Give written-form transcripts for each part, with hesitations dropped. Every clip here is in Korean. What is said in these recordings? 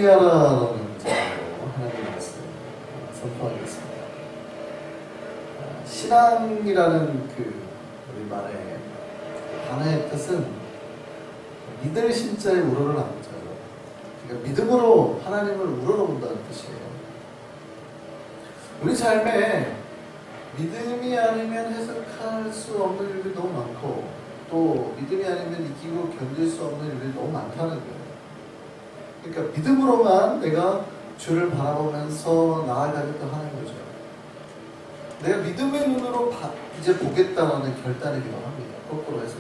승리하라라는 제목으로 하나님의 말씀 선포하겠습니다. 신앙이라는 우리 말의 단어의 뜻은 믿을 신자의 우러를 남자요. 그러니까 믿음으로 하나님을 우러러본다는 뜻이에요. 우리 삶에 믿음이 아니면 해석할 수 없는 일들이 너무 많고, 또 믿음이 아니면 이기고 견딜 수 없는 일들이 너무 많다는 거예요. 그러니까 믿음으로만 내가 주를 바라보면서 나아가겠다 하는 거죠. 내가 믿음의 눈으로 이제 보겠다라는 결단을 기원합니다. 거꾸로 해서.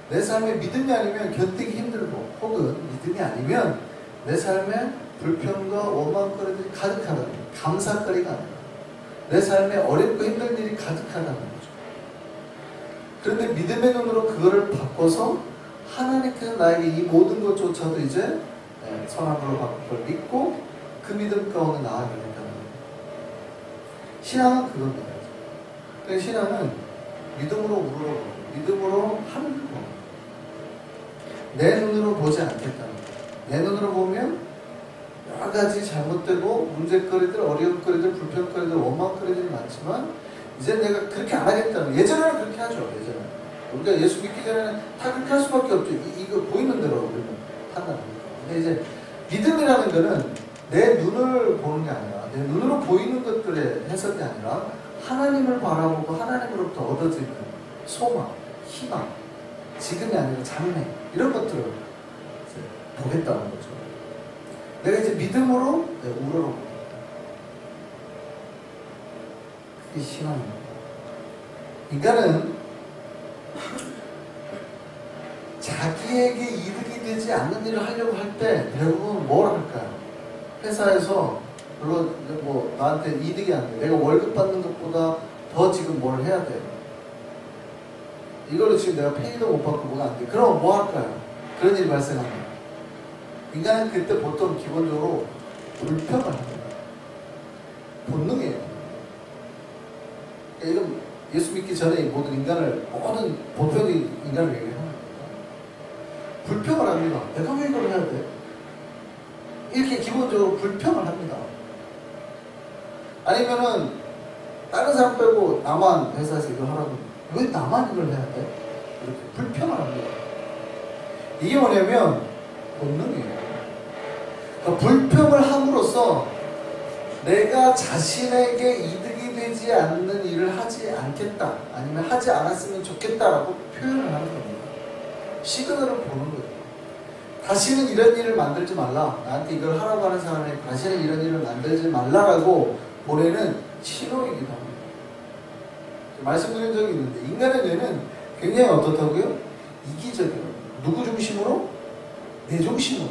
내 삶에 믿음이 아니면 견디기 힘들고, 혹은 믿음이 아니면 내 삶에 불평과 원망거리들이 가득하다는 거예요. 감사거리가 아니라 내 삶에 어렵고 힘든 일이 가득하다는 거죠. 그런데 믿음의 눈으로 그거를 바꿔서 하나님께서 나에게 이 모든 것조차도 이제 선함으로 바꿀 걸 믿고 그 믿음 가운데 나아가겠다는 거예요. 신앙은 그겁니다. 그러니까 신앙은 믿음으로 우러러보고 믿음으로 하는 거. 내 눈으로 보지 않겠다는 거예요. 내 눈으로 보면 여러 가지 잘못되고 문제거리들, 어려움거리들, 불평거리들, 원망거리들이 많지만 이제 내가 그렇게 안 하겠다는 거예요. 예전에는 그렇게 하죠. 예전에는. 우리가 예수 믿기 전에는 다 그렇게 할 수밖에 없죠. 이거 보이는 대로 우리는 판단합니다. 근데 이제 믿음이라는 거는 내 눈을 보는 게 아니라, 내 눈으로 보이는 것들의 해석이 아니라 하나님을 바라보고 하나님으로부터 얻어지는 소망, 희망, 지금이 아니라 장래, 이런 것들을 이제 보겠다는 거죠. 내가 이제 믿음으로 우러러봅니다. 그게 신앙입니다. 인간은 자기에게 이득이 되지 않는 일을 하려고 할 때 대부분 뭘 할까요? 회사에서 물론 뭐 나한테 이득이 안 돼. 내가 월급 받는 것보다 더 지금 뭘 해야 돼. 이걸로 지금 내가 페이도 못 받고 뭐가 안 돼. 그럼 뭐 할까요? 그런 일이 발생합니다. 인간은 그때 보통 기본적으로 불평을 합니다. 본능이에요. 그러니까 이건 예수 믿기 전에 모든 보편의 인간을 얘기하는 겁니다. 불평을 합니다. 내가 왜 이걸 해야 돼? 이렇게 기본적으로 불평을 합니다. 아니면은 다른 사람 빼고 나만 회사에서 이걸 하라고, 왜 나만 이걸 해야 돼? 이렇게 불평을 합니다. 이게 뭐냐면 본능이에요. 그러니까 불평을 함으로써 내가 자신에게 이득이 되지 않는 일을 하지 않겠다, 아니면 하지 않았으면 좋겠다라고 표현을 하는 겁니다. 시그널을 보는 거예요. 다시는 이런 일을 만들지 말라. 나한테 이걸 하라고 하는 사람에게 다시는 이런 일을 만들지 말라라고 보내는 신호이기도 합니다. 말씀드린 적이 있는데, 인간의 뇌는 굉장히 어떻다고요? 이기적이에요. 누구 중심으로? 내 중심으로.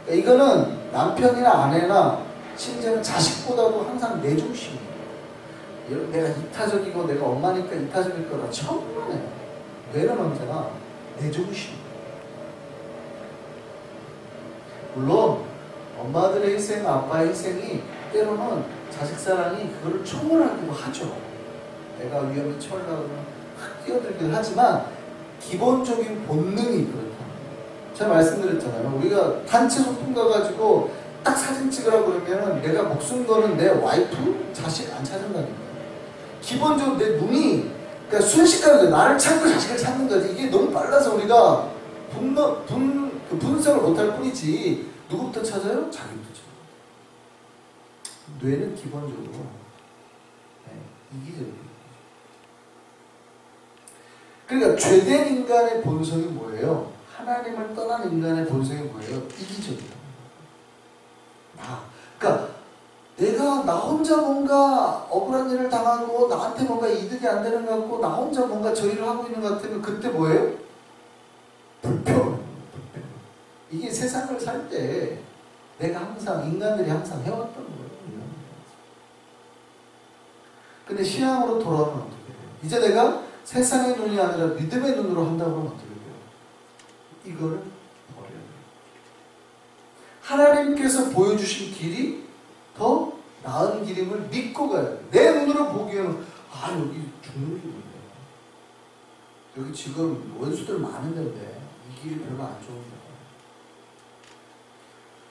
그러니까 이거는 남편이나 아내나 심지어는 자식보다도 항상 내 중심이에요. 내가 이타적이고 내가 엄마니까 이타적일 거라 천만에요. 뇌는 언제나 내 중심. 물론 엄마들의 희생, 아빠의 희생이 때로는 자식 사랑이 그거를 초월하기도 하죠. 내가 위험에 처하려고 뛰어들기도 하지만 기본적인 본능이 그렇다. 제가 말씀드렸잖아요. 우리가 단체 소풍 가가지고 딱 사진 찍으라고 그러면은 내가 목숨 거는 내 와이프, 자식 안 찾는다니까요. 기본적으로 내 눈이, 그러니까 순식간에 나를 찾고 자식을 찾는 거지. 이게 너무 빨라서 우리가 분석을 못할 뿐이지. 누구부터 찾아요? 자기부터 찾아요. 뇌는 기본적으로 이기적이에요. 그러니까 죄된 인간의 본성이 뭐예요? 하나님을 떠난 인간의 본성이 뭐예요? 이기적이다. 그러니까 내가 나 혼자 뭔가 억울한 일을 당하고 나한테 뭔가 이득이 안 되는 것 같고 나 혼자 뭔가 저 일을 하고 있는 것 같으면 그때 뭐예요? 불평. 이게 세상을 살 때 내가 항상, 인간들이 항상 해왔던 거예요. 근데 신앙으로 돌아오면 어떻게 돼요? 이제 내가 세상의 눈이 아니라 믿음의 눈으로 한다고 하면 어떻게 돼요? 이거를 버려야 돼요. 하나님께서 보여주신 길이 더 나은 길임을 믿고 가야 돼요. 내 눈으로 보기에는 여기 죽는 길인데, 여기 지금 원수들 많은데 이 길이 별로 안 좋은데,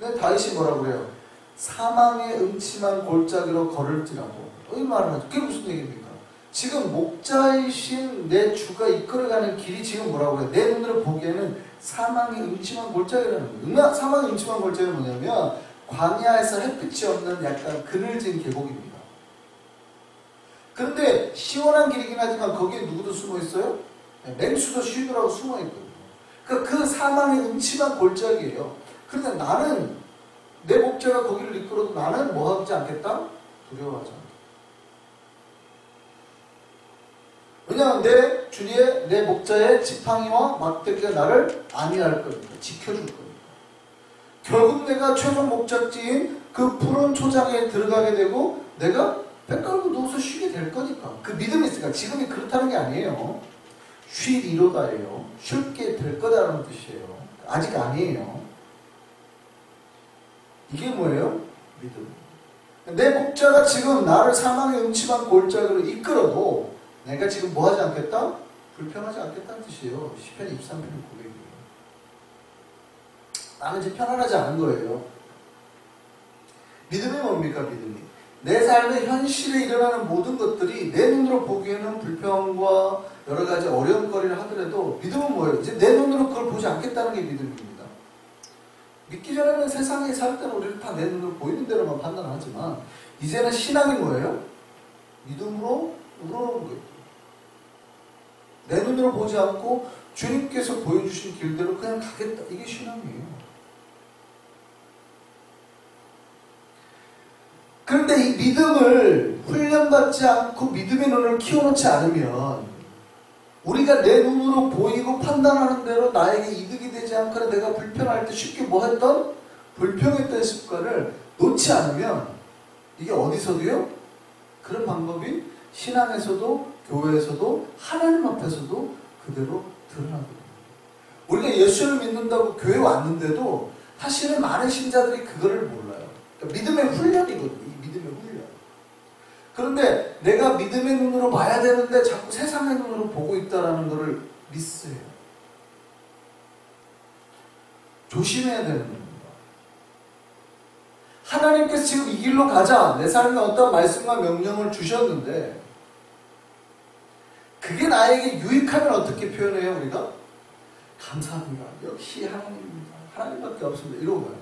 근데 다윗이 뭐라고 그래요? 사망의 음침한 골짜기로 걸을지라도. 이 말을 하죠. 그게 무슨 얘기입니까? 지금 목자이신 내 주가 이끌어가는 길이 지금 뭐라고 해요? 내 눈으로 보기에는 사망의 음침한 골짜기라는 거예요. 사망의 음침한 골짜기는 뭐냐면 광야에서 햇빛이 없는 약간 그늘진 계곡입니다. 그런데 시원한 길이긴 하지만 거기에 누구도 숨어 있어요? 맹수도 쉬더라고 숨어 있거든요. 그러니까 그 사망의 음침한 골짜기예요. 그런데 나는 내 목자가 거기를 이끌어도 나는 뭐 하지 않겠다? 두려워하지 않겠다. 왜냐하면 내 주리에 내 목자의 지팡이와 막대기가 나를 안위할 거니까, 지켜줄 거니까. 결국 내가 최종 목적지인 그 푸른 초장에 들어가게 되고 내가 배 깔고 누워서 쉬게 될 거니까. 그 믿음이 있으니까. 지금이 그렇다는 게 아니에요. 쉴이로다예요. 쉽게 될 거다라는 뜻이에요. 아직 아니에요. 이게 뭐예요? 믿음. 내 목자가 지금 나를 사망의 음침한 골짜기로 이끌어도 내가 지금 뭐 하지 않겠다? 불편하지 않겠다는 뜻이에요. 시편 23편 900이에요. 나는 이제 편안하지 않은 거예요. 믿음이 뭡니까? 믿음이. 내 삶의 현실에 일어나는 모든 것들이 내 눈으로 보기에는 불평과 여러 가지 어려움거리를 하더라도 믿음은 뭐예요? 이제 내 눈으로 그걸 보지 않겠다는 게 믿음입니다. 믿기 전에는 세상에 살 때는 우리는 다 내 눈으로 보이는 대로만 판단하지만 이제는 신앙이 뭐예요? 믿음으로 우러러보는 거예요. 내 눈으로 보지 않고 주님께서 보여주신 길대로 그냥 가겠다. 이게 신앙이에요. 그런데 이 믿음을 훈련받지 않고 믿음의 눈을 키워놓지 않으면 우리가 내 눈으로 보이고 판단하는 대로 나에게 이득이 되지 않거나 내가 불편할 때 쉽게 뭐 했던? 불평했던 습관을 놓지 않으면 이게 어디서도요? 그런 방법이 신앙에서도 교회에서도 하나님 앞에서도 그대로 드러나거든요. 우리가 예수를 믿는다고 교회 왔는데도 사실은 많은 신자들이 그거를 몰라요. 그러니까 믿음의 훈련이거든요. 이 믿음의 훈련. 그런데 내가 믿음의 눈으로 봐야 되는데 자꾸 세상의 눈으로 보고 있다는 것을 미스해요. 조심해야 되는 겁니다. 하나님께서 지금 이 길로 가자. 내 삶에 어떤 말씀과 명령을 주셨는데 그게 나에게 유익하면 어떻게 표현해요, 우리가? 감사합니다. 역시 하나님입니다. 하나님밖에 없습니다. 이러고 가요.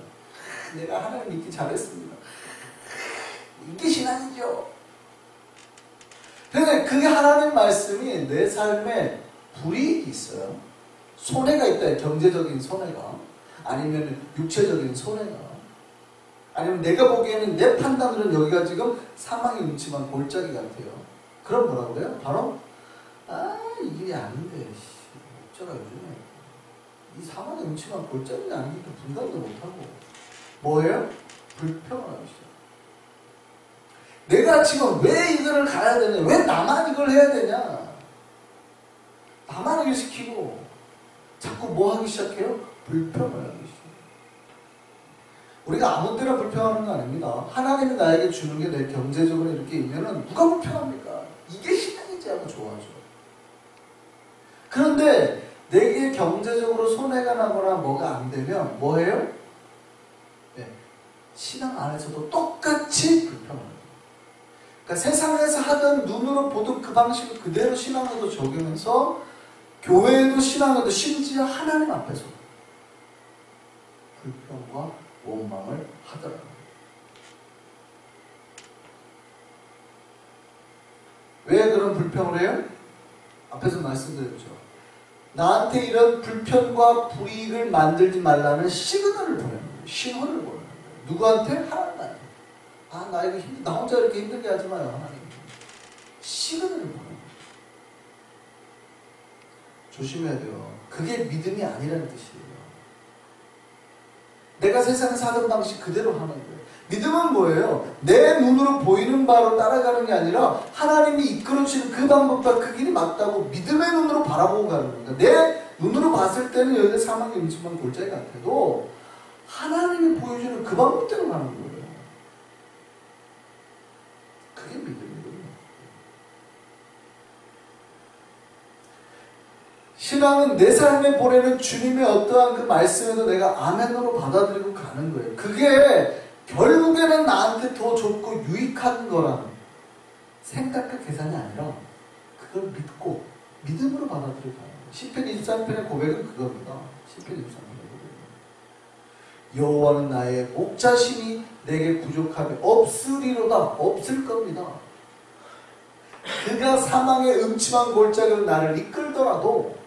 내가 하나님 믿기 잘했습니다. 이게 신앙이죠. 근데 그게 하나님 말씀이 내 삶에 불이익이 있어요. 손해가 있다. 경제적인 손해가. 아니면 육체적인 손해가. 아니면 내가 보기에는 내 판단으로는 여기가 지금 사망의 음침한 골짜기 같아요. 그럼 뭐라고 그래요? 바로 이 길이 아닌데 목자가 요즘에 이 사망의 음침한 골짜기가 아니니까 분간도 못하고 뭐예요? 불평을 하기 시작해요. 내가 지금 왜 이거를 가야 되냐? 왜 나만 이걸 해야 되냐? 나만 일 시키고 자꾸 뭐 하기 시작해요? 불평을 하기 시작해요. 우리가 아무 때나 불평하는 거 아닙니다. 하나님이 나에게 주는 게 내 경제적으로 이렇게 있면은 누가 불평합니까? 이게 신앙이지 하고 좋아하죠. 그런데 내게 경제적으로 손해가 나거나 뭐가 안 되면 뭐예요? 네. 신앙 안에서도 똑같이 불평을 해요. 그러니까 세상에서 하던 눈으로 보던 그 방식을 그대로 신앙에도 적용해서 교회에도 신앙에도 심지어 하나님 앞에서 불평과 원망을 하더라고요. 왜 그런 불평을 해요? 앞에서 말씀드렸죠. 나한테 이런 불편과 불이익을 만들지 말라는 시그널을 보내는 거예요. 신호를 보내는 거예요. 누구한테? 하나님한테. 나에게 나 혼자 이렇게 힘들게 하지 마요. 하나님. 시그널을 보내는 거예요. 조심해야 돼요. 그게 믿음이 아니라는 뜻이에요. 내가 세상에서 하던 방식 그대로 하는 거예요. 믿음은 뭐예요? 내 눈으로 보이는 바로 따라가는 게 아니라 하나님이 이끌어주시는 그 방법과 그 길이 맞다고 믿음의 눈으로 바라보고 가는 겁니다. 내 눈으로 봤을 때는 여기가 사망의 음침한 골짜기 같아도 하나님이 보여주는 그 방법대로 가는 거예요. 그게 믿음이거든요. 신앙은 내 삶에 보내는 주님의 어떠한 그 말씀에도 내가 아멘으로 받아들이고 가는 거예요. 그게 결국에는 나한테 더 좋고 유익한 거라는 생각과 계산이 아니라 그걸 믿고 믿음으로 받아들이고 가는 거예요. 시편 23편의 고백은 그겁니다. 시편 23편의 고백은 여호와는 나의 목자심이 내게 부족함이 없으리로다. 없을 겁니다. 그가 사망의 음침한 골짜기로 나를 이끌더라도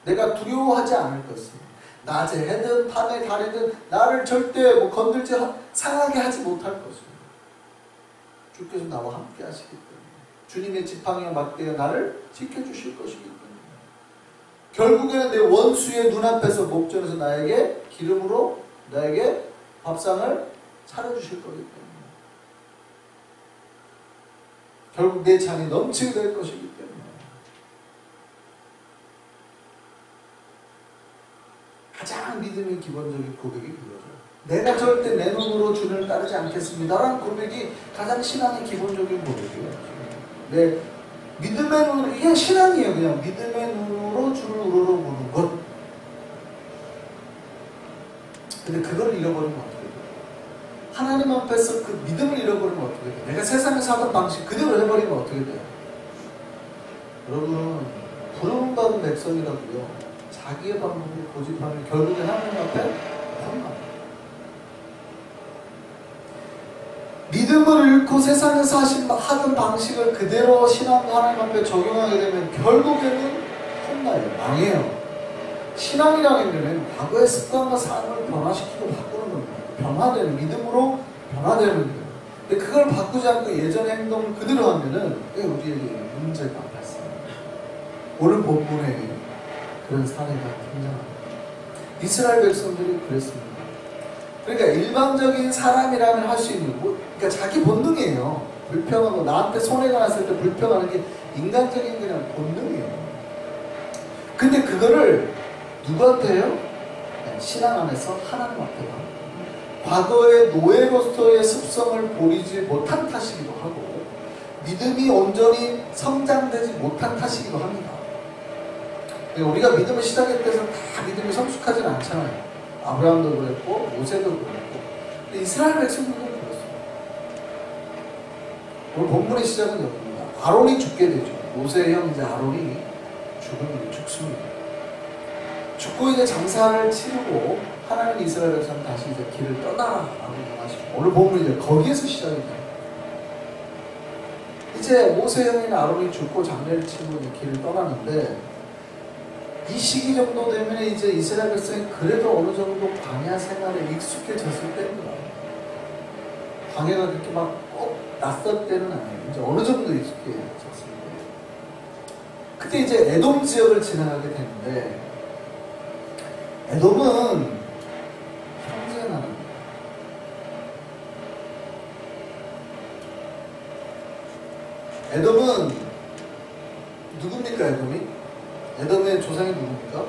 내가 두려워하지 않을 것입니다. 낮에 해든 밤에 달이든 나를 절대 건들지 상하게 하지 못할 것입니다. 주께서 나와 함께 하시기 때문에 주님의 지팡이와 막대가 나를 지켜주실 것이기 때문에 결국에는 내 원수의 눈앞에서 목전에서 나에게 기름으로 나에게 밥상을 차려주실 거기 때문에 결국 내 잔이 넘치게 될 것이기 때문에 가장 믿음의 기본적인 고백이 그거죠. 내가 절대 내 눈으로 주를 따르지 않겠습니다라는 고백이 가장 신앙의 기본적인 고백이에요. 내 믿음의 눈으로, 이게 신앙이에요. 그냥 믿음의 눈으로 주를 우러러보는 것. 근데 그걸 잃어버리면 어떻게 돼요? 하나님 앞에서 그 믿음을 잃어버리면 어떻게 돼요? 내가 세상에서 하던 방식 그대로 해버리면 어떻게 돼요? 여러분, 부름받은 백성이라도요, 자기의 방법을 고집하면 결국에 하나님 앞에 혼납니다. 믿음을 잃고 세상에서 하던 방식을 그대로 신앙과 하나님 앞에 적용하게 되면 결국에는 혼나요. 망해요. 신앙이라는 것은 과거의 습관과 삶을 변화시키고 바꾸는 겁니다. 변화되는, 믿음으로 변화되는 거예요. 근데 그걸 바꾸지 않고 예전의 행동을 그대로 하면은 우리에게 문제가 발생합니다. 오늘 본문에 그런 사례가 등장합니다. 이스라엘 백성들이 그랬습니다. 그러니까 일반적인 사람이라면 할 수 있는, 그러니까 자기 본능이에요. 불평하고 나한테 손해가 났을 때 불평하는 게 인간적인 그냥 본능이에요. 근데 그거를 누구한테 해요? 신앙 안에서 하나님 앞에 가. 과거의 노예로서의 습성을 버리지 못한 탓이기도 하고 믿음이 온전히 성장되지 못한 탓이기도 합니다. 우리가 믿음을 시작했을 때는 다 믿음이 성숙하지는 않잖아요. 아브라함도 그랬고 모세도 그랬고 근데 이스라엘 백성들도 그랬어요. 오늘 본문의 시작은 여기입니다. 아론이 죽게 되죠. 모세의 형제 아론이 죽습니다. 죽고 이제 장사를 치르고 하나님 이스라엘 백성 다시 이제 길을 떠나라고 하시고 오늘 본문이 이제 거기에서 시작이 돼요. 이제 모세 형인 아론이 죽고 장례를 치르고 이제 길을 떠나는데 이 시기 정도 되면 이제 이스라엘 백성이 그래도 어느 정도 광야 생활에 익숙해졌을 때입니다. 광야가 그렇게 막 꼭 낯설 때는 아니에요. 이제 어느 정도 익숙해졌을 때. 그때 이제 에돔 지역을 지나가게 되는데 에돔은 형제 나라입니다. 에돔은 누굽니까 에돔이? 에돔의 조상이 누굽니까?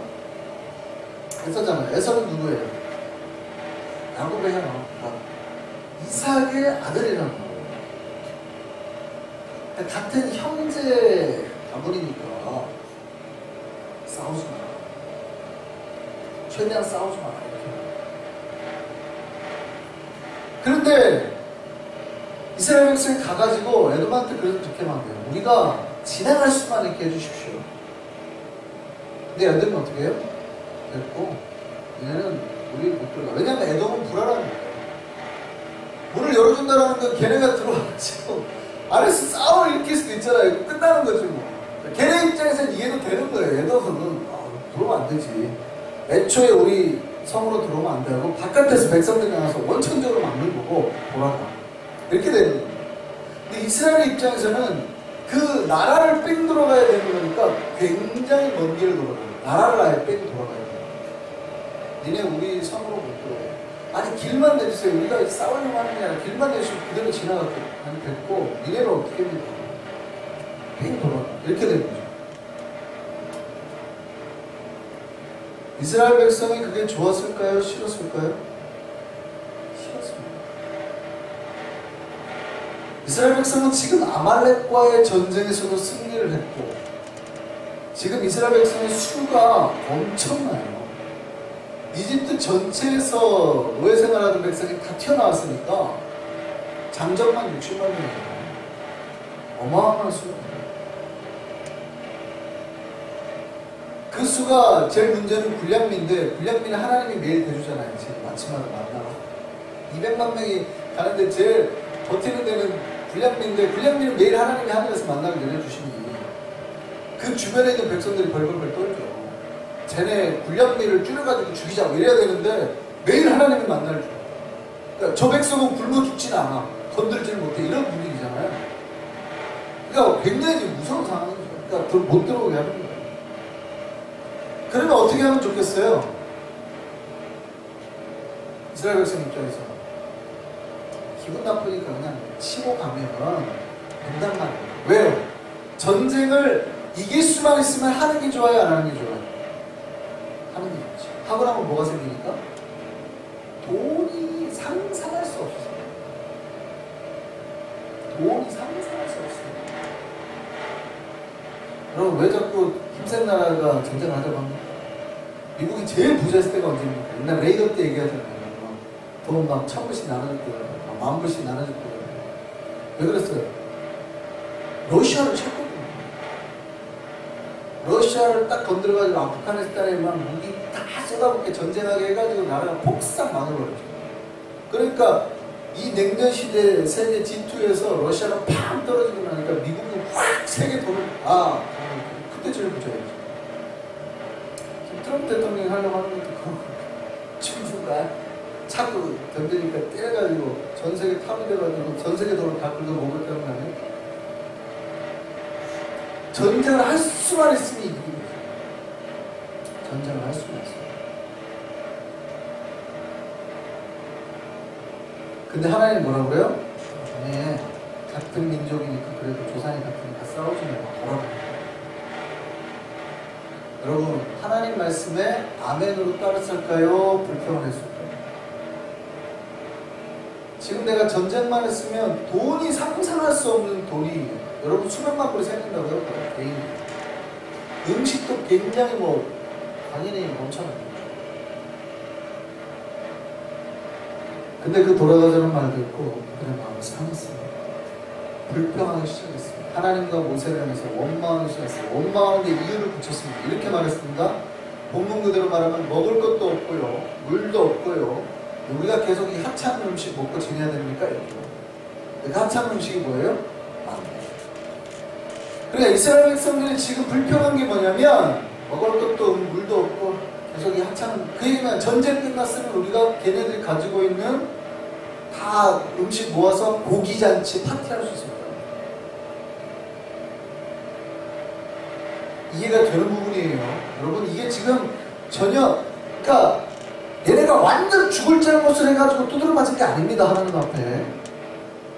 에서잖아요. 에서는 누구예요? 야곱의 형. 이삭의 아들이라는 거예요. 같은 형제 가문이니까 싸우지 마. 최대한 싸우지 마. 이렇게. 그런데 이스라엘 백성이 가가지고 에돔한테 그래서 그렇게 말해요. 우리가 지나갈 수만 있게 해주십시오. 근데 에돔이 어떻게 해요? 됐고 얘네는 우리 못 들어가. 왜냐면 에돔은 불안한 거예요. 문을 열어준다는 건 걔네가 들어와가지고 안에서 싸움을 일으킬 수도 있잖아요. 끝나는 거지 뭐. 걔네 입장에서는 이해도 되는 거예요. 에돔은 들어오면 안 되지. 애초에 우리 성으로 들어오면 안 되고 바깥에서 백성들이 나와서 원천적으로 막는 거고 돌아가. 이렇게 되는 거예요. 근데 이스라엘 입장에서는 그 나라를 뺑 돌아가야 되는 거니까 굉장히 먼 길을 돌아가요. 나라를 아예 뺑 돌아가야 돼요. 니네 우리 성으로 못 들어와요. 아니 길만 내주세요. 우리가 싸우려고 하는 게 아니라 길만 내주시면 그대로 지나갈게. 아니 됐고 니네를 어떻게 믿어? 뺑 돌아가. 이렇게 되는 거죠. 이스라엘 백성이 그게 좋았을까요? 싫었을까요? 싫었습니다. 이스라엘 백성은 지금 아말렉과의 전쟁에서도 승리를 했고 지금 이스라엘 백성의 수가 엄청나요. 이집트 전체에서 노예 생활하던 백성이 다 튀어나왔으니까 장정만 60만 명이에요. 어마어마한 수입니다. 그 수가 제일 문제는 불량미인데, 불량미는 하나님이 매일 대주잖아요. 지금 아침마다 만나고 200만 명이 가는데 제일 버티는 데는 불량미인데, 불량미는 매일 하나님이 하늘에서 만나를 내려주시니 그 주변에 있는 백성들이 벌벌벌 떨죠. 쟤네 불량미를 줄여가지고 죽이자고 이래야 되는데 매일 하나님이 만나를 줘요. 그러니까 저 백성은 굶어 죽진 않아, 건들지를 못해, 이런 분위기잖아요. 그러니까 굉장히 무서운 상황이죠. 그러니까 못 들어오게 하는 거예요. 그러면 어떻게 하면 좋겠어요? 이스라엘 백성 입장에서 기분 나쁘니까 그냥 치고 가면 된단 말이에요. 왜요? 전쟁을 이길 수만 있으면 하는 게 좋아요, 안 하는 게 좋아요? 하는 게 좋지. 하고 나면 뭐가 생기니까? 돈이 상상할 수 없어요. 돈이 상상할 수 없어요. 여러분, 왜 자꾸 힘센 나라가 전쟁을 하자고 합니까? 미국이 제일 부자였을 때가 언제입니까? 옛날 레이건 때 얘기하잖아요. 돈 막 1000불씩 나눠줬거든요. 10,000불씩 나눠줬거든요. 왜 그랬어요? 러시아를 쳤거든요. 러시아를 딱 건드려가지고 아프가니스탄에만 무기 다 쏟아붓게 전쟁하게 해가지고 나라가 폭삭 망해버렸죠. 그러니까 이 냉전 시대 세계 G2에서 러시아가 팡 떨어지고 나니까 미국은 확 세계 돈을 그때 제일 부자였죠. 지금 트럼프 대통령이 하려고 하는 것도 중국가 자꾸 던지니까 때려가지고 전 세계 탑이 돼가지고 전 세계 돈을 다 긁어 먹을 때는 아니에요. 전쟁을 할 수만 있으면 이기는 거죠. 전쟁을 할 수만 있어요. 근데 하나님 뭐라고 그래요? 네, 같은 민족이니까, 그래도 조상이 같으니까 싸우지 말고 걸어라. 여러분, 하나님 말씀에 아멘으로 따랐을까요? 불평을 했을까요? 지금 내가 전쟁만 했으면 돈이 상상할 수 없는 돈이 여러분 수백만 불이 생긴다고요? 개인 음식도 굉장히 당연히 엄청나요. 근데 그 돌아가자는 말 듣고 그들의 마음이 상했습니다. 불평하기 시작했습니다. 하나님과 모세를 향해서 원망하기 시작했습니다. 원망하는데 이유를 붙였습니다. 이렇게 말했습니다. 본문 그대로 말하면 먹을 것도 없고요, 물도 없고요, 우리가 계속 이 하찮은 음식 먹고 지내야 됩니까? 이렇게. 그 하찮은 음식이 뭐예요? 그러니까 이스라엘 백성들이 지금 불평한 게 뭐냐면 먹을 것도 물도 없고 계속 이 하찮은, 그 얘기는 전쟁 끝났으면 우리가 걔네들이 가지고 있는 다 음식 모아서 고기잔치 파티할 수 있을 거예요. 이해가 되는 부분이에요. 여러분, 이게 지금 전혀, 그러니까 얘네가 완전 죽을 잘못을 해가지고 두드려 맞은 게 아닙니다. 하나님 앞에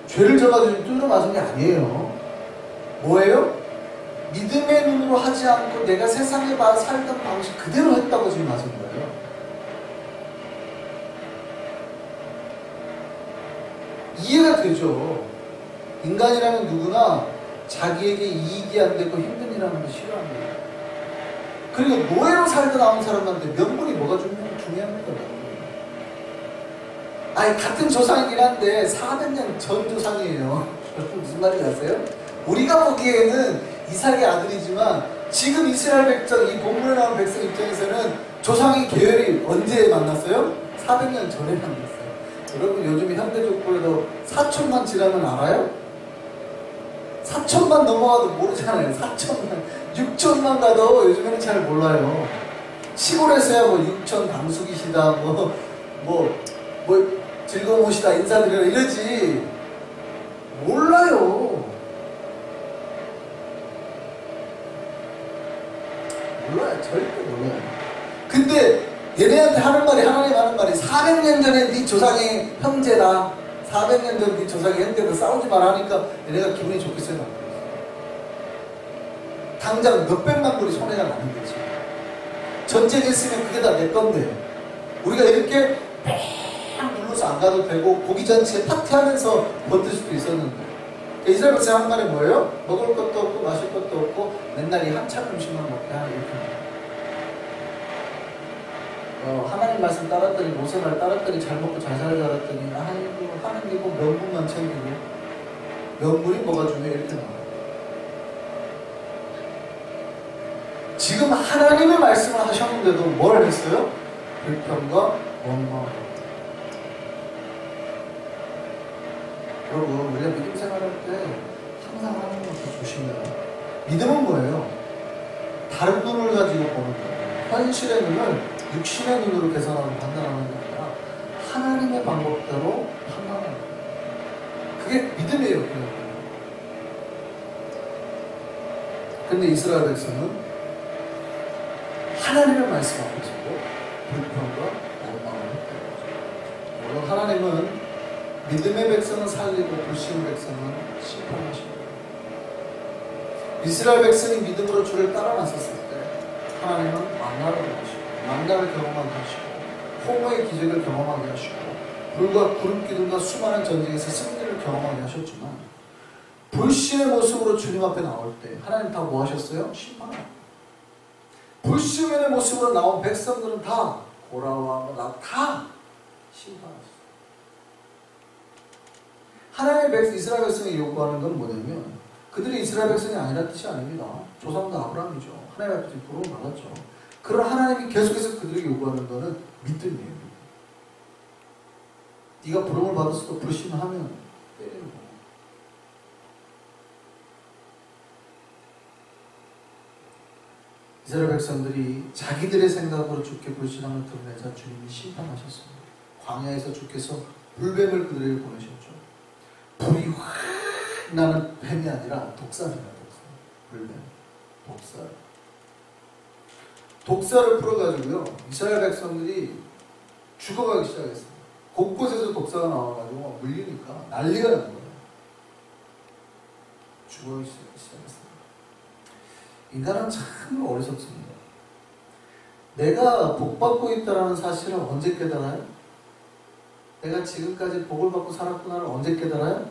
죄를 져가지고 두드려 맞은 게 아니에요. 뭐예요? 믿음의 눈으로 하지 않고 내가 세상에 살던 방식 그대로 했다고 지금 맞은 거예요. 이해가 되죠. 인간이라면 누구나 자기에게 이익이 안 되고 힘든 일 하는 거 싫어합니다. 그리고 노예로 살다 나온 사람한테 명분이 뭐가 중요합니까? 아니, 같은 조상이긴 한데 400년 전 조상이에요. 무슨 말인지 아세요? 우리가 보기에는 이삭의 아들이지만 지금 이스라엘 백성, 이 본문에 나온 백성 입장에서는 조상의 계열이 언제 만났어요? 400년 전에 만났어요. 여러분, 요즘 현대족보에도 4천만 지나면 알아요? 4천만 넘어가도 모르잖아요. 4천만, 6천만 가도 요즘에는 잘 몰라요. 시골에서야 6천 당숙이시다, 즐거운 옷이다, 인사드려라 이러지 몰라요. 몰라요. 절대 몰라요. 근데 얘네한테 하는 말이, 하나님 하는 말이 400년 전에 네 조상의 형제다, 400년 전 네 조상의 형제다, 싸우지 마라 하니까 얘네가 기분이 좋겠어요? 당장 몇백만 불이 손해가 나는 거지. 전쟁했으면 그게 다 내 건데 우리가 이렇게 뺑 눌러서 안 가도 되고 고기잔치에 파티하면서 버틸 수도 있었는데, 이스라엘 백성 하는 말이 뭐예요? 먹을 것도 없고 마실 것도 없고 맨날 이 한참 음식만 먹게 하는 이렇게. 하나님 말씀 따랐더니 모세 말 따랐더니 잘 먹고 잘 살자 알았더니 아이고 하는 게 뭐 명분만 챙기고 명분이 뭐가 중요해 이렇게 나와요. 지금 하나님의 말씀을 하셨는데도 뭘 했어요? 불평과 원망. 여러분 우리가 믿음 생활할 때 항상 하는 것도 조심해요. 믿음은 뭐예요? 다른 눈을 가지고 보는 거예요. 현실의 눈을 육신의 눈으로 계산하고 판단하는 게 아니라 하나님의 방법대로 판단하는 거예요. 그게 믿음이에요. 그런데 이스라엘 백성은 하나님의 말씀 앞에서도 불평과 원망을 했대요. 물론 하나님은 믿음의 백성은 살리고 불신의 백성은 심판하십니다. 이스라엘 백성이 믿음으로 주를 따라 나섰을 때 하나님은 만나를 보시고 만나를 경험하게 하시고 홍해의 기적을 경험하게 하시고 불과 구름 기둥과 수많은 전쟁에서 승리를 경험하게 하셨지만 불신의 모습으로 주님 앞에 나올 때 하나님 다 뭐 하셨어요? 심판하셨어요. 불신의 모습으로 나온 백성들은 다 고라와 다 심판하셨어요. 하나님의 백성, 이스라엘 백성이 요구하는 건 뭐냐면 그들이 이스라엘 백성이 아니라는 뜻이 아닙니다. 조상도 아브라함이죠. 하나님 앞에서 부름을 받았죠. 그런 하나님이 계속해서 그들에게 요구하는 것은 믿음이에요. 네가 부름을 받았어도 불신하면 때리는 거예요. 이스라엘 백성들이 자기들의 생각으로 주께 불신함을 드러내자 주님이 심판하셨습니다. 광야에서 주께서 불뱀을 그들에게 보내셨죠. 불이 확 나는 뱀이 아니라 독사입니다. 독사. 불뱀. 독사. 독사를 풀어가지고요. 이스라엘 백성들이 죽어가기 시작했습니다. 곳곳에서 독사가 나와가지고 물리니까 난리가 난 거예요. 죽어가기 시작했습니다. 인간은 참 어리석습니다. 내가 복받고 있다는 사실을 언제 깨달아요? 내가 지금까지 복을 받고 살았구나를 언제 깨달아요?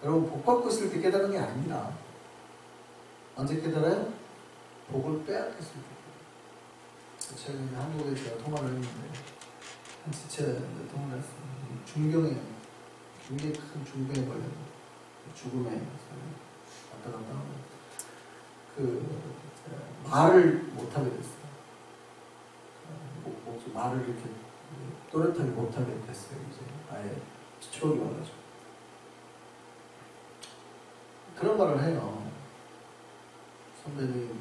여러분 복받고 있을 때 깨달은 게 아닙니다. 언제 깨달아요? 복을 빼앗겼을 때. 최근에 한국에 제가 통화를 했는데 한 지체를 통화를 했어요. 중경에 굉장히 큰 중병에 걸려서 죽음에 왔다 갔다 하고 말을 못하게 됐어요. 말을 이렇게 또렷하게 못하게 됐어요. 이제 아예 스트로크가 와가지고 그런 말을 해요. 선배님,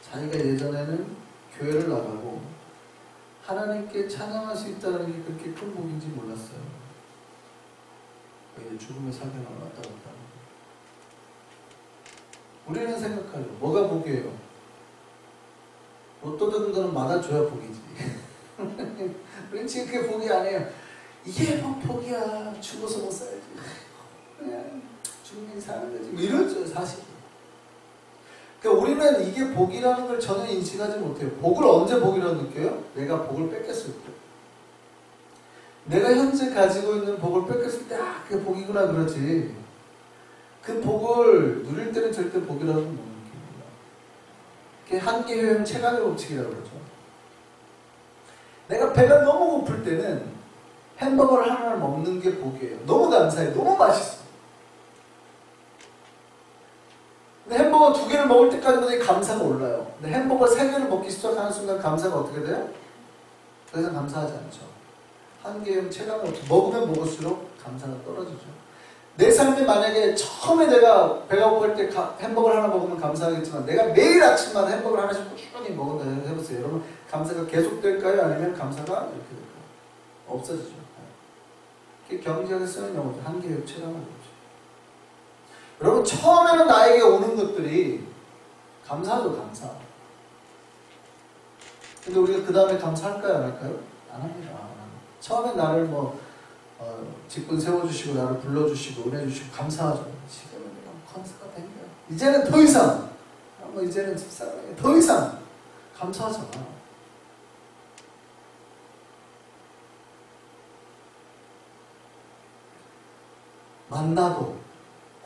자기가 예전에는 교회를 나가고 하나님께 찬양할 수 있다는 게 그렇게 큰 복인지 몰랐어요. 이제 죽음의 사경을 왔다 갔다 하고. 우리는 생각하죠. 뭐가 복이에요? 로또 든 거는 맞아줘야 복이지. 우리는 지금 그게 복이 아니에요. 이게 뭐 복이야. 죽어서 못 살지. 그냥 죽는 사는 거지. 뭐 이러죠, 사실. 그러니까 우리는 이게 복이라는 걸 전혀 인식하지 못해요. 복을 언제 복이라고 느껴요? 내가 복을 뺏겼을 때. 내가 현재 가지고 있는 복을 뺏겼을 때, 아, 그게 복이구나 그러지. 그 복을 누릴 때는 절대 복이라고 못 느낍니다. 그게 한계효용 체감의 법칙이라고 그러죠. 내가 배가 너무 고플 때는 햄버거를 하나를 먹는 게 복이에요. 너무 감사해. 너무 맛있어. 근데 햄버거 2개를 먹을 때까지는 감사가 올라요. 근데 햄버거 3개를 먹기 시작하는 순간 감사가 어떻게 돼요? 더 이상 감사하지 않죠. 한계형 체감을 먹으면 먹을수록 감사가 떨어지죠. 내 삶이 만약에 처음에 내가 배가 고플 때 햄버거를 하나 먹으면 감사하겠지만 내가 매일 아침마다 햄버거를 하나씩 꾸준히 먹는다 해보세요. 여러분 감사가 계속될까요? 아니면 감사가 이렇게 될까요? 없어지죠. 그게 경제학에 쓰는 용어죠. 한계형 체감을 보죠. 여러분 처음에는 나에게 오는 것들이 감사하죠. 감사. 근데 우리가 그 다음에 감사할까요? 안 할까요? 안 합니다. 처음엔 나를 직분 세워주시고 나를 불러주시고 은혜주시고 감사하죠. 지금은 내가 감사가 된 거야. 이제는 더 이상 이제는 집사람에게 더 이상 감사하잖아. 만나도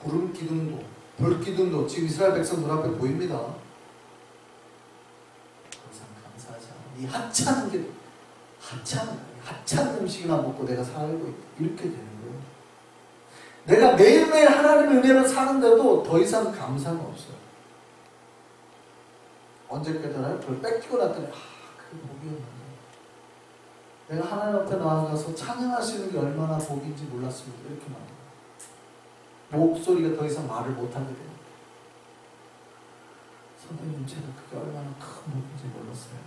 구름 기둥도 불 기둥도 지금 이스라엘 백성 눈앞에 보입니다. 더 이상 감사하지 않아. 이 하찮은 음식이나 먹고 내가 살고 있다. 이렇게 되는 거예요. 내가 매일매일 하나님의 은혜를 사는데도 더 이상 감사가 없어요. 언제 깨달아요? 그걸 뺏기고 났더니 그게 복이었는데 내가 하나님 앞에 나아가서 찬양할 수 있는 게 얼마나 복인지 몰랐습니다. 이렇게 말합니다. 목소리가 더 이상 말을 못하게 돼요. 선생님, 제가 그게 얼마나 큰 복인지 몰랐어요.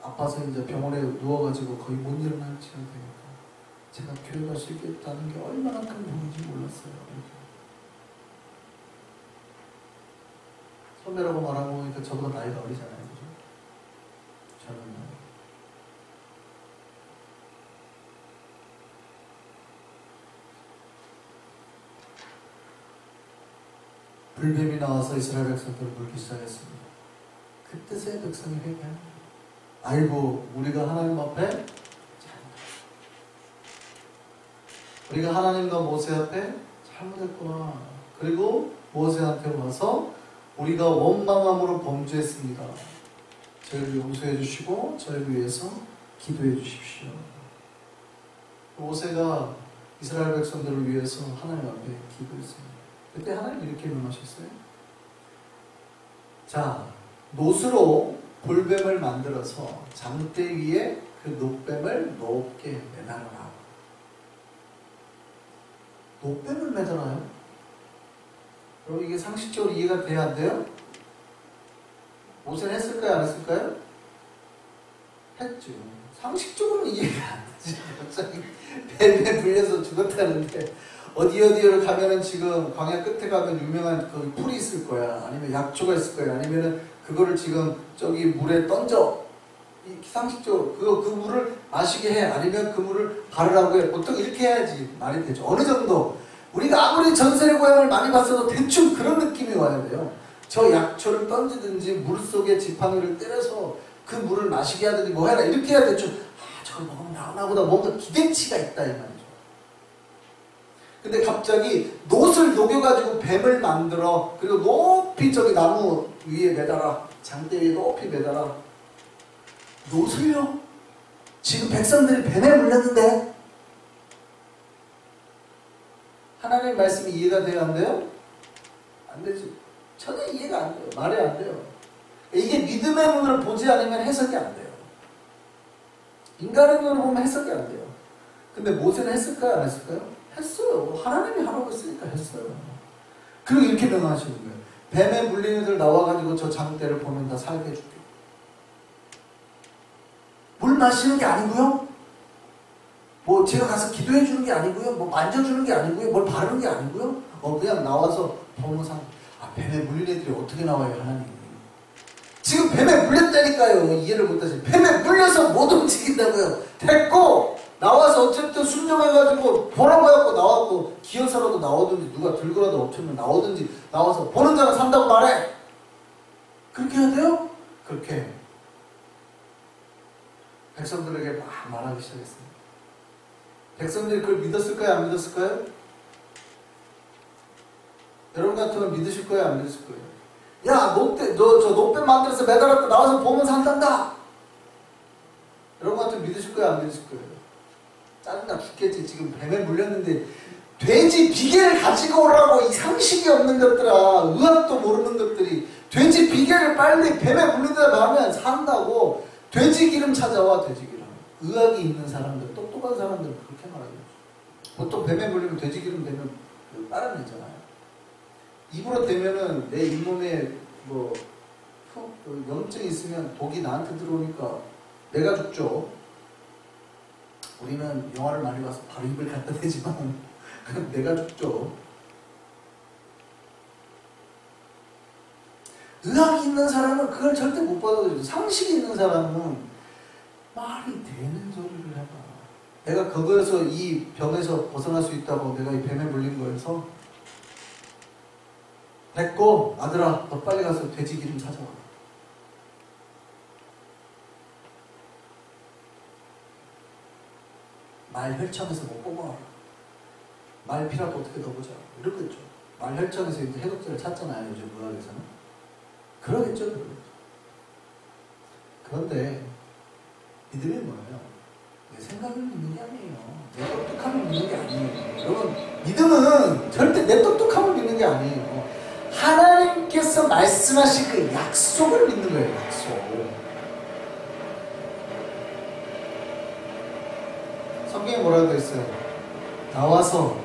아파서 이제 병원에 누워가지고 거의 못 일어날 지가 되니까 제가 교회 갈 수 있겠다는 게 얼마나 큰 복인지 몰랐어요. 이렇게. 선배라고 말하고 보니까 저보다 나이가 어리잖아요. 그죠? 젊은 나이. 불뱀이 나와서 이스라엘 백성들을 물기 시작했습니다. 그때 새 백성이 회개합니다. 아이고, 우리가 하나님 앞에 우리가 하나님과 모세 앞에 잘못했구나. 그리고 모세한테 와서 우리가 원망함으로 범죄했습니다. 저희를 용서해 주시고 저희를 위해서 기도해 주십시오. 모세가 이스라엘 백성들을 위해서 하나님 앞에 기도했습니다. 그때 하나님 이렇게 명하셨어요. 자, 노스로 볼뱀을 만들어서 장대 위에 그 노뱀을 높게 매달아라. 노뱀을 매달아요? 그럼 이게 상식적으로 이해가 돼야 안 돼요? 모세는 했을까요? 안 했을까요? 했죠. 상식적으로는 이해가 안 되지. 갑자기 뱀에 물려서 죽었다는데 어디를 가면은 지금 광야 끝에 가면 유명한 그 풀이 있을 거야. 아니면 약초가 있을 거야. 아니면은 그거를 지금 저기 물에 던져. 상식적으로 그 물을 마시게 해. 아니면 그 물을 바르라고 해. 보통 이렇게 해야지 말이 되죠. 어느 정도 우리가 아무리 전설의 고향을 많이 봤어도 대충 그런 느낌이 와야 돼요. 저 약초를 던지든지 물속에 지팡이를 때려서 그 물을 마시게 하든지 뭐 해라 이렇게 해야 대충 저걸 먹으면 나보다 뭔가 기대치가 있다 이 말이죠. 근데 갑자기 놋을 녹여가지고 뱀을 만들어 그리고 높이 저기 나무 위에 매달아 장대 위에 높이 매달아. 놋을요? 지금 백성들이 뱀에 물렸는데 하나님의 말씀이 이해가 돼야 안 돼요? 안 되지. 전혀 이해가 안 돼요. 말이 안 돼요. 이게 믿음의 눈으로 보지 않으면 해석이 안 돼요. 인간의 눈으로 보면 해석이 안 돼요. 근데 모세는 했을까요? 안 했을까요? 했어요. 하나님이 하라고 했으니까 했어요. 그리고 이렇게 명하시는 거예요. 뱀에 물린 애들 나와가지고 저 장대를 보면 다 살게 해줄게. 물 마시는 게 아니고요. 뭐 제가 가서 기도해 주는 게 아니고요. 뭐 만져주는 게 아니고요. 뭘 바르는 게 아니고요. 그냥 나와서 보면 뱀에 물린 애들이 어떻게 나와요, 하나님? 지금 뱀에 물렸다니까요. 이해를 못하시죠. 뱀에 물려서 못 움직인다고요. 됐고 나와서 어쨌든 순종해가지고 보라고 해갖고 나왔고 기어서라도 나오든지 누가 들고라도 엎치면 나오든지 나와서 보는 자가 산다고 말해. 그렇게 해야 돼요? 그렇게 백성들에게 막 말하기 시작했습니다. 백성들이 그걸 믿었을까요? 안 믿었을까요? 여러분 같으면 믿으실 거예요? 안 믿으실 거예요? 야, 너 저 노뱀 만들어서 매달았고 나와서 보면 산단다. 여러분 같으면 믿으실 거예요? 안 믿으실 거예요? 짜증나 죽겠지. 지금 뱀에 물렸는데 돼지 비계를 가지고 오라고. 이 상식이 없는 것들아. 의학도 모르는 것들이 돼지 비계를 빨리 뱀에 물린 데다 가면 산다고. 돼지 기름 찾아와. 돼지 기름. 의학이 있는 사람들, 똑똑한 사람들은 그렇게 말하죠. 보통 뱀에 물리면 돼지 기름 되면 빨아내잖아요. 입으로 대면은 내 잇몸에 뭐 염증이 있으면 독이 나한테 들어오니까 내가 죽죠. 우리는 영화를 많이 봐서 바로 입을 갖다 대지만 내가 죽죠. 의학이 있는 사람은 그걸 절대 못 받아들여요. 상식이 있는 사람은 말이 되는 소리를 해봐. 내가 그거에서 이 병에서 벗어날 수 있다고 내가 이 뱀에 물린 거에서 됐고 아들아 너 빨리 가서 돼지 기름 찾아와. 말 혈청에서 뭐 뽑아와라. 말 피라도 어떻게 넣어보자. 이러겠죠. 말 혈청에서 이제 해독제를 찾잖아요. 요즘 의학에서는. 그러겠죠. 그런데 믿음이 뭐예요? 내 생각을 믿는 게 아니에요. 내 똑똑함을 믿는 게 아니에요. 여러분, 믿음은 절대 내 똑똑함을 믿는 게 아니에요. 하나님께서 말씀하신 그 약속을 믿는 거예요. 약속. 성경에 뭐라고 했어요? 나와서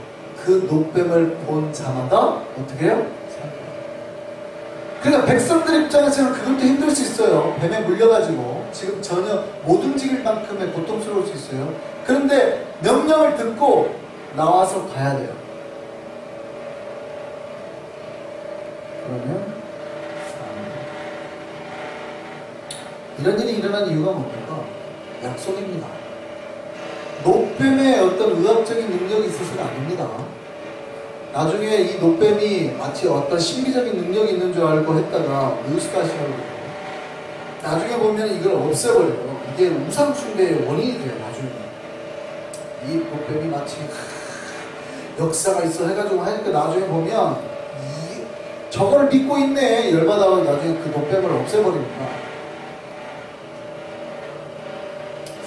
그 노뱀을 본 자마다 어떻게 해요? 그러니까 백성들 입장에서는 그것도 힘들 수 있어요. 뱀에 물려가지고 지금 전혀 못 움직일 만큼의 고통스러울 수 있어요. 그런데 명령을 듣고 나와서 가야 돼요. 그러면 이런 일이 일어난 이유가 뭡니까? 약속입니다. 노뱀의 어떤 의학적인 능력이 있어서는 아닙니다. 나중에 이 노뱀이 마치 어떤 신비적인 능력이 있는 줄 알고 했다가 의스카시라고 나중에 보면 이걸 없애버려요. 이게 우상숭배의 원인이 돼요. 나중에 이 노뱀이 마치 역사가 있어 해가지고 하니까 나중에 보면 저걸 믿고 있네 열받아서 나중에 그 노뱀을 없애버립니다.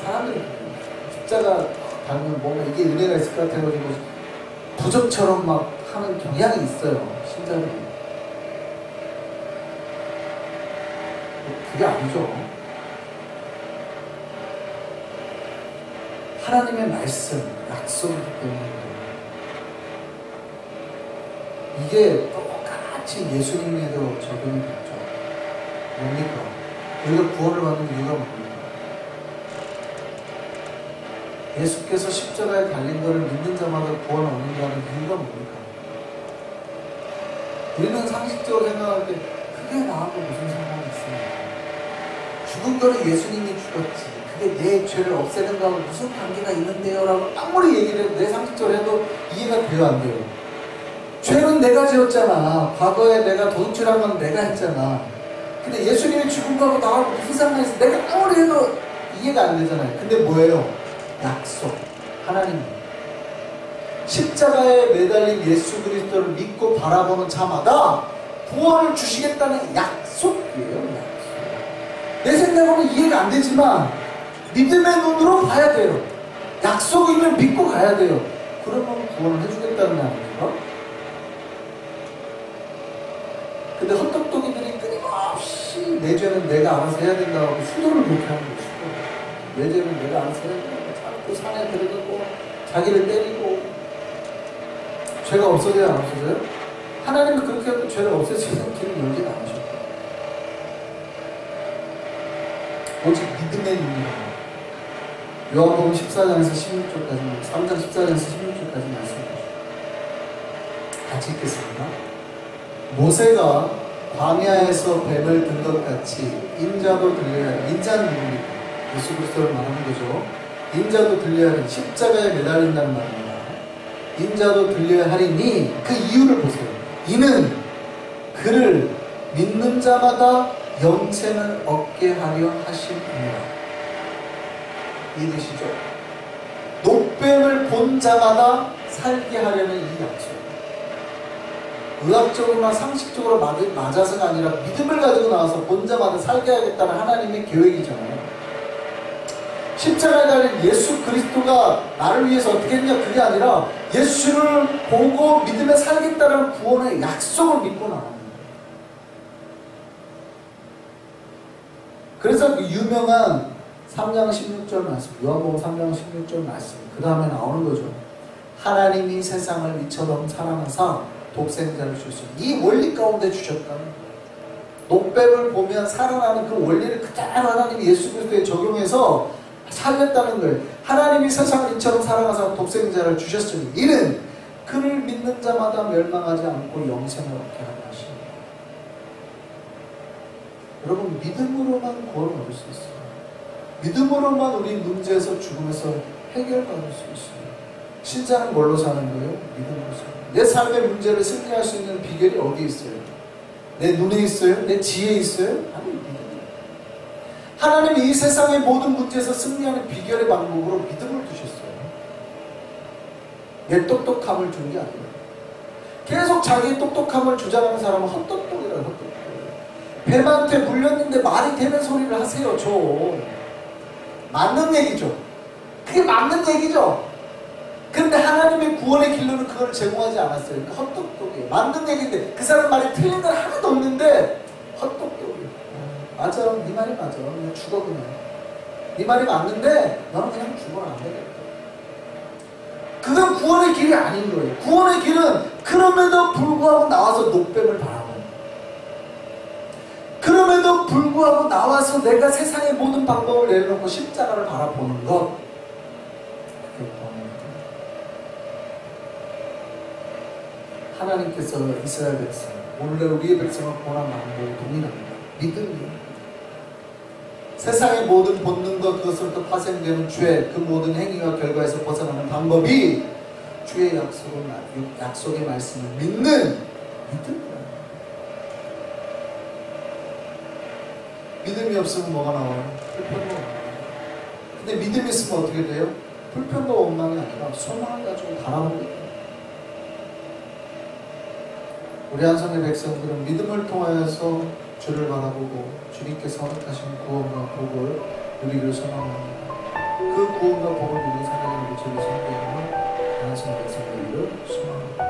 사람들이 십자가 닮으면 뭔가 이게 은혜가 있을 것 같아가지고 부적처럼 막 하는 경향이 있어요. 신자들이. 그게 아니죠. 하나님의 말씀, 약속이기 때문에 이게 똑같이 예수님에도 적용이 됐죠. 뭡니까? 우리가 구원을 받는 이유가 뭡니까? 예수께서 십자가에 달린 것을 믿는 자마다 구원을 얻는다는 이유가 뭡니까? 우리는 상식적으로 생각할 때 그게 나하고 무슨 상관이 있습니까? 죽은 거는 예수님이 죽었지 그게 내 죄를 없애는 거하고 무슨 관계가 있는데요? 라고 아무리 얘기를 해도 내 상식적으로 해도 이해가 돼요 안 돼요? 죄는 내가 지었잖아. 과거에 내가 도둑질한 건 내가 했잖아. 근데 예수님이 죽은 거하고 나하고 무슨 상관이 있어? 내가 아무리 해도 이해가 안 되잖아요. 근데 뭐예요? 약속. 하나님 십자가에 매달린 예수 그리스도를 믿고 바라보는 자마다 구원을 주시겠다는 약속이에요. 약속. 내 생각으로는 이해가 안 되지만 믿음의 눈으로 봐야 돼요. 약속이면 믿고 가야 돼요. 그러면 구원을 해주겠다는 거 아닙니까? 근데 헛똑똑이들이 끊임없이 내 죄는 내가 알아서 해야 된다고 수도를 그렇게 하는 거죠. 내 죄는 내가 알아서 해야 된다고 자꾸 산에 들어가고 자기를 때리고 죄가 없어져야 안 없어져요? 하나님은 그렇게 하면 죄를 없애시는 길을 열진 않으셨고 오직 믿음의 눈으로 요한복음 14장에서 16절까지 3장 14장에서 16절까지 말씀해주시죠. 같이 읽겠습니다. 모세가 광야에서 뱀을 든 것 같이 인자도 들려야 하니 인자는 누굽니까? 예수 그리스도를 말하는 거죠. 인자도 들려야 하니 십자가에 매달린다는 말입니다. 인자도 들려야 하리니 그 이유를 보세요. 이는 그를 믿는 자마다 영생을 얻게 하려 하심이니라. 이해되시죠? 노뱀을 본 자마다 살게 하려는 이 약속. 의학적으로나 상식적으로 맞아서가 아니라 믿음을 가지고 나와서 본 자마다 살게 하겠다는 하나님의 계획이잖아요. 십자가에 달린 예수 그리스도가 나를 위해서 어떻게 했냐 그게 아니라 예수를 보고 믿음에 살겠다는 구원의 약속을 믿고 나가는 거예요. 그래서 그 유명한 3장 16절 말씀, 요한복음 3장 16절 말씀 그 다음에 나오는 거죠. 하나님이 세상을 이처럼 사랑하사 독생자를 주셨습니다. 이 원리 가운데 주셨다는 거예요. 노뱀을 보면 살아나는 그 원리를 그대로 하나님이 예수 그리스도에 적용해서 살렸다는 거예요. 하나님이 세상을 이처럼 사랑하사 독생자를 주셨으니 이는 그를 믿는 자마다 멸망하지 않고 영생을 얻게 하려 하십니다. 여러분 믿음으로만 구원을 얻을 수 있어요. 믿음으로만 우리 문제에서 죽음에서 해결받을 수 있어요. 신자는 뭘로 사는 거예요? 믿음으로 사는 거예요. 내 삶의 문제를 승리할 수 있는 비결이 어디에 있어요? 내 눈에 있어요? 내 지혜에 있어요? 아니 믿음이에요. 하나님이 이 세상의 모든 문제에서 승리하는 비결의 방법으로 믿음을 두셨어요. 내 똑똑함을 준 게 아니라 계속 자기 똑똑함을 주장하는 사람은 헛똑똑이라요. 헛똑똑. 뱀한테 물렸는데 말이 되는 소리를 하세요. 좀 맞는 얘기죠. 그게 맞는 얘기죠. 근데 하나님의 구원의 길로는 그걸 제공하지 않았어요. 그러니까 헛똑똑이에요. 맞는 얘기인데 그 사람 말이 틀린 건 하나도 없는데 헛똑똑이에요. 맞아, 네 말이 맞아. 그냥 죽어 그냥. 네 말이 맞는데 너는 그냥 죽어라. 안 되겠다. 그건 구원의 길이 아닌 거예요. 구원의 길은 그럼에도 불구하고 나와서 녹뱀을 바라보는, 그럼에도 불구하고 나와서 내가 세상의 모든 방법을 내려놓고 십자가를 바라보는 것. 그게 구원입니다. 하나님께서 이스라엘 백성, 오늘날 우리의 백성을 고난 방법이 동일합니다. 믿음이에요. 세상의 모든 본능과 그것으로부터 파생되는 죄, 그 모든 행위와 결과에서 벗어나는 방법이 주의 약속의 말씀을 믿는 믿음이에요. 믿음이 없으면 뭐가 나와요? 불평과 원망. 근데 믿음이 있으면 어떻게 돼요? 불평과 원망이 아니라 소망을 가지고 바라보게 돼요. 우리 한성의 백성들은 믿음을 통하여서 주를 바라보고 주님께서 허락하신 구원과 복을 누리기를 소망합니다. 그 구원과 복을 누리는 사랑의 우리 주를 섬기는 한성의 백성들을 소망합니다.